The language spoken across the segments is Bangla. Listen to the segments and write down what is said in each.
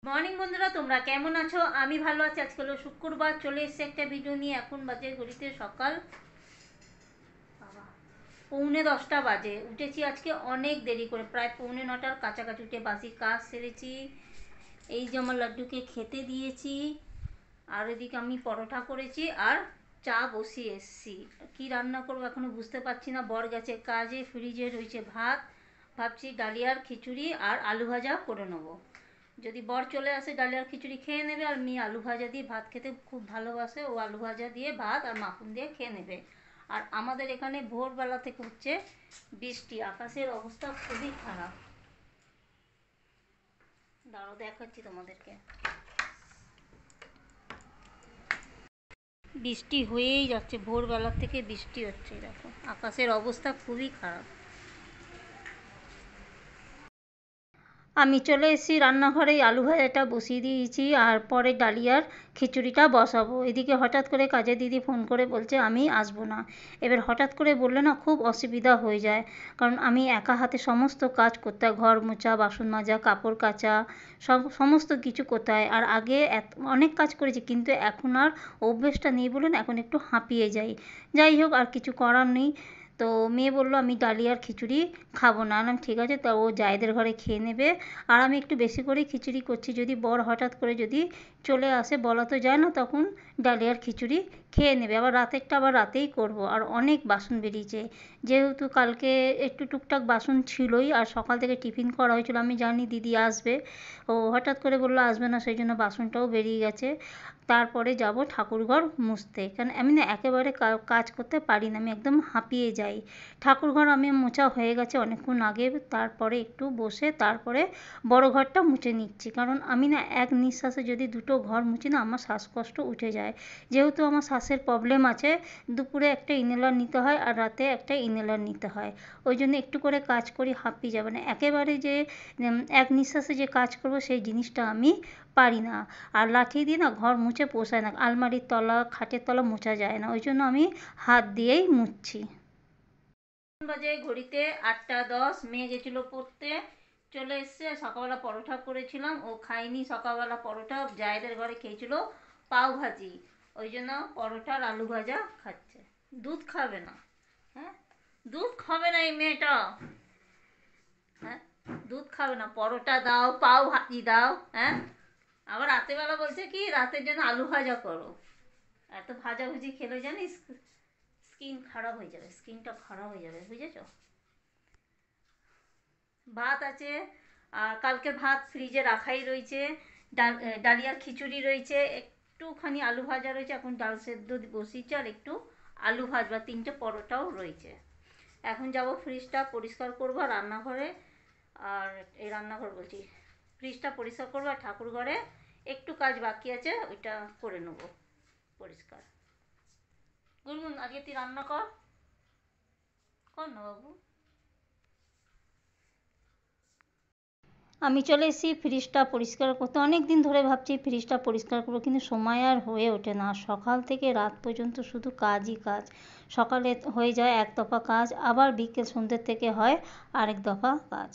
মর্নিং বন্ধুরা, তোমরা কেমন আছো? আমি ভালো আছি। আজকে হলো শুক্রবার, চলে এসেছি একটা ভিডিও নিয়ে। এখন বাজে ঘড়িতে সকাল 9:45 বাজে। উঠেছি আজকে অনেক দেরি করে, প্রায় 8:45টার কাছাকাছি উঠে বাসি কাজ সেরেছি। এই যে আমার লাড্ডুকে খেতে দিয়েছি, আর এদিকে আমি পরোটা করেছি আর চা বসিয়ে এসেছি। কি রান্না করবো এখনো বুঝতে পারছি না। বর গেছে কাজে, ফ্রিজে রয়েছে ভাত। ভাবছি ডালিয়ার খিচুড়ি আর আলু ভাজা করে নেবো। যদি বর চলে আসে ডালিয়ার খিচুড়ি খেয়ে নেবে, আর মেয়ে আলু ভাজা দিয়ে ভাত খেতে খুব ভালোবাসে, ও আলু ভাজা দিয়ে ভাত আর মাখন দিয়ে খেয়ে নেবে। আর আমাদের এখানে ভোরবেলা থেকে হচ্ছে বৃষ্টি, আকাশের অবস্থা খুবই খারাপ। দাঁড়াও দেখাচ্ছি তোমাদেরকে। বৃষ্টি হয়েই যাচ্ছে, ভোরবেলা থেকে বৃষ্টি হচ্ছে। দেখো আকাশের অবস্থা খুবই খারাপ। আমি চলে এসেছি রান্নাঘরে, আলু ভাজাটা বসিয়ে দিয়েছি আর পরে ডালিয়ার খিচুড়িটা বসাবো। এদিকে হঠাৎ করে কাজের দিদি ফোন করে বলছে আমি আসবো না। এবার হঠাৎ করে বললে না খুব অসুবিধা হয়ে যায়, কারণ আমি একা হাতে সমস্ত কাজ করতে হয়, ঘর মোছা, বাসন মাজা, কাপড় কাচা, সমস্ত কিছু করতে হয়। আর আগে অনেক কাজ করেছি, কিন্তু এখন আর অভ্যেসটা নেই বলে না, এখন একটু হাঁপিয়ে যাই। যাই হোক, আর কিছু করার নেই। তো মেয়ে বললো আমি ডালিয়ার খিচুড়ি খাবো না। আমি ঠিক আছে, তা ও জায়েদের ঘরে খেয়ে নেবে। আর আমি একটু বেশি করেই খিচুড়ি করছি, যদি বর হঠাৎ করে যদি চলে আসে, বলা তো যায় না, তখন ডালিয়ার খিচুড়ি খেয়ে নেবে। আবার রাতেরটা আবার রাতেই করব। আর অনেক বাসন বেরিয়েছে, যেহেতু কালকে একটু টুকটাক বাসন ছিলই, আর সকাল থেকে টিফিন করা হয়েছিল। আমি জানি দিদি আসবে, ও হঠাৎ করে বললো আসবে না, সেই জন্য বাসনটাও বেরিয়ে গেছে। তারপরে যাব ঠাকুরঘর মুছতে, কারণ আমি না একেবারে কাজ করতে পারি না, আমি একদম হাঁপিয়ে যাই। ঠাকুরঘর আমি মোছা হয়ে গেছে অনেকক্ষণ আগে, তারপরে একটু বসে তারপরে বড় ঘরটা মুছে নিচ্ছি। কারণ আমি না এক নিঃশ্বাসে যদি দুটো ঘর মুছি না, আমার শ্বাসকষ্ট উঠে যায়। যেহেতু আমার শ্বাসের প্রবলেম আছে, দুপুরে একটা ইনহেলার নিতে হয় আর রাতে একটা ইনহেলার নিতে হয়। ওই জন্য একটু করে কাজ করি, হাঁপিয়ে যাবে না একেবারে, যে এক নিঃশ্বাসে যে কাজ করব সেই জিনিসটা আমি পারি না। আর লাঠি দিয়ে না ঘর মুছে পোষায় না, আলমারির তলা, খাটের তলা মোছা যায় না, ওই জন্য আমি হাত দিয়েই মুছছি। বাজে ঘড়িতে 8:10। মেয়ে গেছিলো পড়তে, চলে এসছে। সকালবেলা পরোটা করেছিলাম, ও খায়নি সকালবেলা পরোটা, জায়েদের ঘরে খেয়েছিল পাও ভাজি। ওই জন্য পরোটা আর আলু ভাজা খাচ্ছে। দুধ খাবে না? হ্যাঁ, দুধ খাবে না এই মেয়েটা। হ্যাঁ, দুধ খাবে না। পরোটা দাও, পাও ভাজি দাও। হ্যাঁ, আবার রাতেরবেলা বলছে কি রাতের জন্য আলু ভাজা করো। এত ভাজাভুজি খেলে জানিস স্কিন খারাপ হয়ে যাবে, স্কিনটা খারাপ হয়ে যাবে, বুঝেছো? ভাত আছে, আর কালকের ভাত ফ্রিজে রাখাই রয়েছে। ডালিয়ার খিচুড়ি রয়েছে, একটুখানি আলু ভাজা রয়েছে, এখন ডাল সেদ্ধ বসিয়েছে, আর একটু আলু ভাজবা, 3টে পরোটাও রয়েছে। এখন যাব ফ্রিজটা পরিষ্কার করবো রান্নাঘরে। আর এই রান্নাঘর বলছি, ফ্রিজটা পরিষ্কার করবো, আর ঠাকুর ঘরে একটু কাজ বাকি আছে, ওইটা করে নেবো পরিষ্কার। গুনগুন, আজকে তুই রান্না কর, কর না বাবু। আমি চলে এসেছি ফ্রিজটা পরিষ্কার করতে। অনেক দিন ধরে ভাবছি ফ্রিজটা পরিষ্কার করবো, কিন্তু সময় আর হয়ে ওঠে না। সকাল থেকে রাত পর্যন্ত শুধু কাজই কাজ। সকালে হয়ে যায় এক দফা কাজ, আবার বিকেল সন্ধ্যের থেকে হয় আরেক দফা কাজ।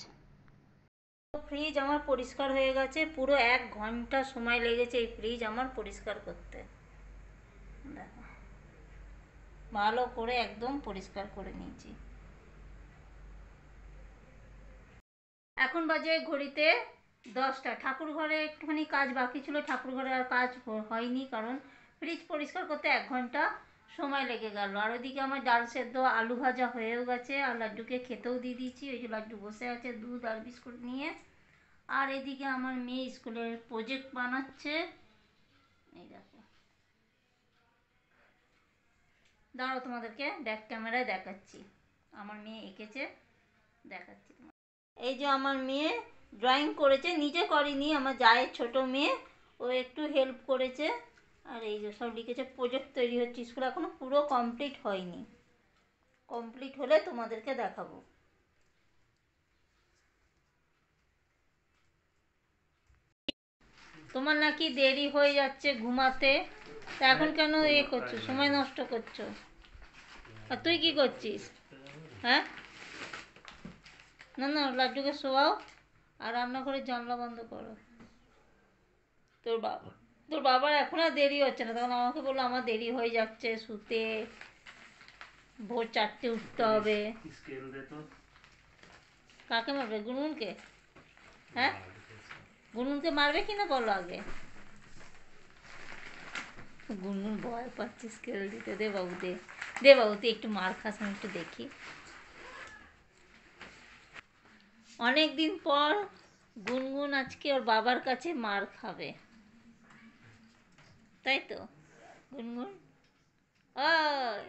ফ্রিজ আমার পরিষ্কার হয়ে গেছে, পুরো 1 ঘন্টা সময় লেগেছে এই ফ্রিজ আমার পরিষ্কার করতে। দেখো, ভালো করে একদম পরিষ্কার করে নিয়েছি। এখন বাজে ঘড়িতে 10টা। ঠাকুর ঘরে একটুখানি কাজ বাকি ছিল, ঠাকুর ঘরে আর কাজ হয়নি, কারণ ফ্রিজ পরিষ্কার করতে 1 ঘন্টা সময় লেগে গেল। আর ওইদিকে আমার ডাল সেদ্ধ আলু ভাজা হয়েও গেছে, আর লাড্ডুকে খেতেও দিয়ে দিয়েছি। ওই যে লাড্ডু বসে আছে দুধ আর বিস্কুট নিয়ে। আর এদিকে আমার মেয়ে স্কুলের প্রজেক্ট বানাচ্ছে, এই দেখো। দাঁড়াও তোমাদেরকে ব্যাক ক্যামেরায় দেখাচ্ছি, আমার মেয়ে এঁকেছে, দেখাচ্ছি। এই যে আমার মেয়ে ড্রয়িং করেছে, নিজে করেনি, আমার জায়ের ছোট মেয়ে, ও একটু হেল্প করেছে। আর এই যে সব লিখেছে, প্রজেক্ট তৈরি হচ্ছে স্কুলে, এখনো পুরো কমপ্লিট হয়নি। কমপ্লিট হলে তোমাদেরকে দেখাবো। তোমার নাকি দেরি হয়ে যাচ্ছে ঘুমাতে, তা এখন কেন করছো, সময় নষ্ট করছো? আর তুই কি করছিস? হ্যাঁ, না না, লাড্ডুকে শোয়াও আর রান্নাঘরের জানলা বন্ধ করো। তোর বাবা তোর বাবার এখন আর দেরি হচ্ছে না, তখন আমাকে বললো আমার দেরি হয়ে যাচ্ছে শুতে, ভোর 4টে উঠতে হবে। স্কেল দে তো। কাকে মারবে, গুনগুনকে? হ্যাঁ, গুনগুনকে মারবে কিনা বলো আগে। গুনগুন ভয় পাচ্ছে স্কেল দিতে। দে বাবু দে, দে বাবু তুই একটু মার খাস, আমি একটু দেখি। অনেক দিন পর গুনগুন আজকে ওর বাবার কাছে মার খাবে, তাই তো গুনগুন? ওই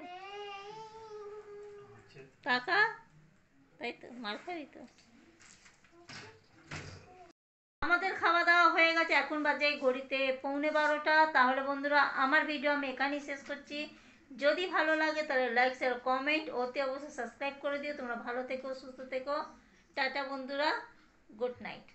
কাকা, তাই তো মার খাবি তো। আমাদের খাওয়া দাওয়া হয়ে গেছে, এখন বাজে ঘড়িতে 11:45। তাহলে বন্ধুরা আমার ভিডিও আমি এখানেই শেষ করছি। যদি ভালো লাগে তাহলে লাইক শেয়ার কমেন্ট, ওতে অবশ্যই সাবস্ক্রাইব করে দিও। তোমরা ভালো থেকো, সুস্থ থেকো। টাটা বন্ধুরা, গুড নাইট।